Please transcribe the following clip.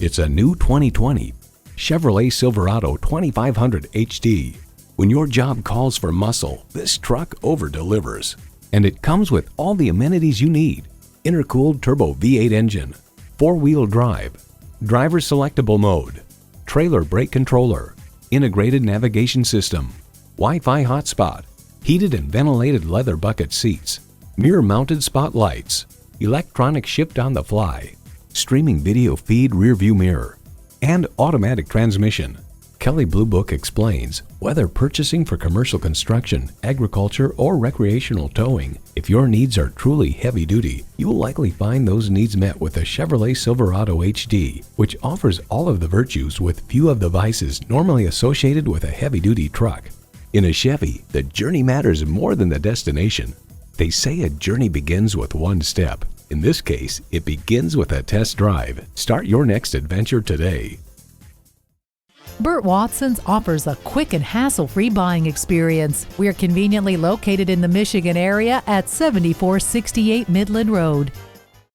It's a new 2020 Chevrolet Silverado 2500HD. When your job calls for muscle, this truck over-delivers. And it comes with all the amenities you need. Intercooled turbo V8 engine, 4-wheel drive, driver selectable mode, trailer brake controller, integrated navigation system, Wi-Fi hotspot, heated and ventilated leather bucket seats, mirror-mounted spotlights, electronic shift on the fly, streaming video feed rear view mirror, and automatic transmission. Kelley Blue Book explains, whether purchasing for commercial construction, agriculture, or recreational towing, if your needs are truly heavy-duty, you will likely find those needs met with the Chevrolet Silverado HD, which offers all of the virtues with few of the vices normally associated with a heavy-duty truck. In a Chevy, the journey matters more than the destination. They say a journey begins with one step. In this case, it begins with a test drive. Start your next adventure today. Burt Watson's offers a quick and hassle-free buying experience. We are conveniently located in the Michigan area at 7468 Midland Road.